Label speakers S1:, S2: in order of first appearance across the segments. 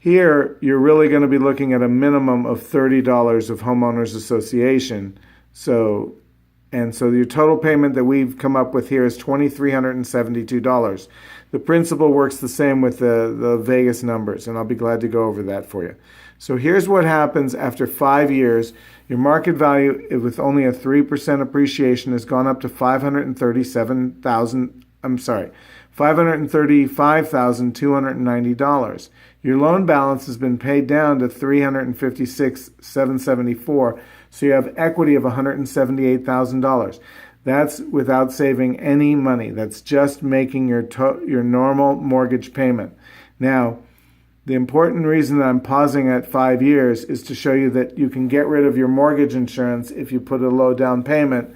S1: Here, you're really going to be looking at a minimum of $30 of homeowners association. So your total payment that we've come up with here is $2,372. The principal works the same with the Vegas numbers, and I'll be glad to go over that for you. So here's what happens after 5 years. Your market value, with only a 3% appreciation, has gone up to $535,290. Your loan balance has been paid down to $356,774. So you have equity of $178,000. That's without saving any money. That's just making your normal mortgage payment. Now, the important reason that I'm pausing at 5 years is to show you that you can get rid of your mortgage insurance if you put a low down payment,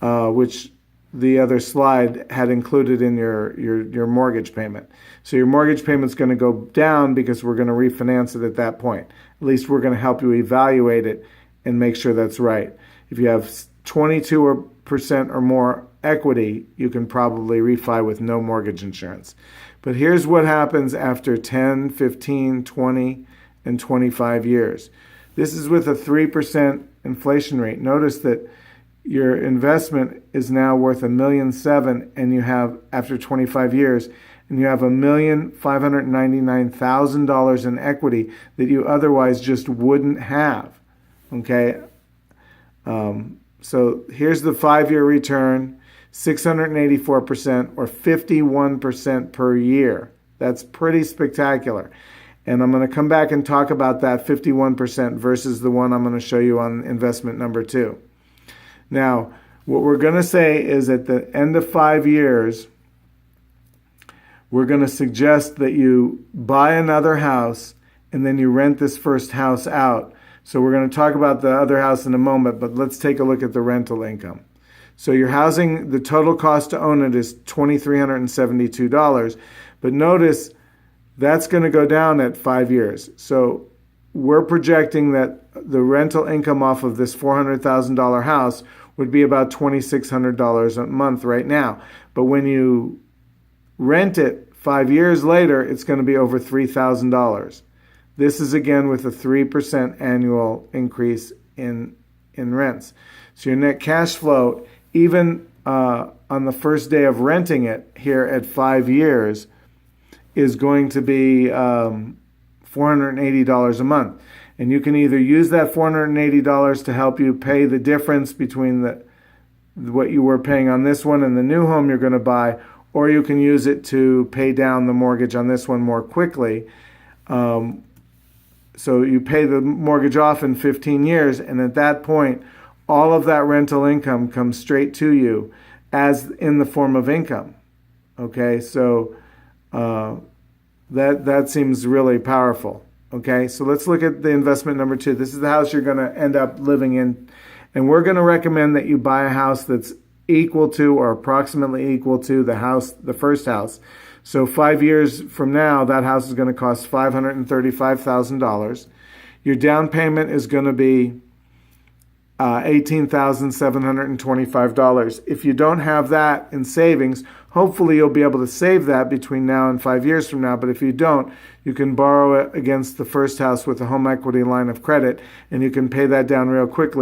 S1: which the other slide had included in your mortgage payment. So your mortgage payment's going to go down because we're going to refinance it at that point. At least we're going to help you evaluate it and make sure that's right. If you have 22% or more equity, you can probably refi with no mortgage insurance. But here's what happens after 10, 15, 20, and 25 years. This is with a 3% inflation rate. Notice that your investment is now worth $1.7 million, and you have, after 25 years, and you have $1,599,000 in equity that you otherwise just wouldn't have. Okay, so here's the 5-year return, 684% or 51% per year. That's pretty spectacular. And I'm going to come back and talk about that 51% versus the one I'm going to show you on investment number 2. Now, what we're going to say is at the end of 5 years, we're going to suggest that you buy another house and then you rent this first house out. So we're going to talk about the other house in a moment, but let's take a look at the rental income. So your housing, the total cost to own it is $2,372. But notice that's going to go down at 5 years. So we're projecting that the rental income off of this $400,000 house would be about $2,600 a month right now. But when you rent it 5 years later, it's going to be over $3,000. This is again with a 3% annual increase in rents. So your net cash flow, even on the first day of renting it here at 5 years, is going to be $480 a month. And you can either use that $480 to help you pay the difference between what you were paying on this one and the new home you're going to buy, or you can use it to pay down the mortgage on this one more quickly. So you pay the mortgage off in 15 years, and at that point, all of that rental income comes straight to you as in the form of income. Okay, so that seems really powerful. Okay, so let's look at the investment number 2. This is the house you're going to end up living in, and we're going to recommend that you buy a house that's equal to or approximately equal to the first house. So 5 years from now, that house is going to cost $535,000. Your down payment is going to be $18,725. If you don't have that in savings, hopefully you'll be able to save that between now and 5 years from now. But if you don't, you can borrow it against the first house with a home equity line of credit, and you can pay that down real quickly.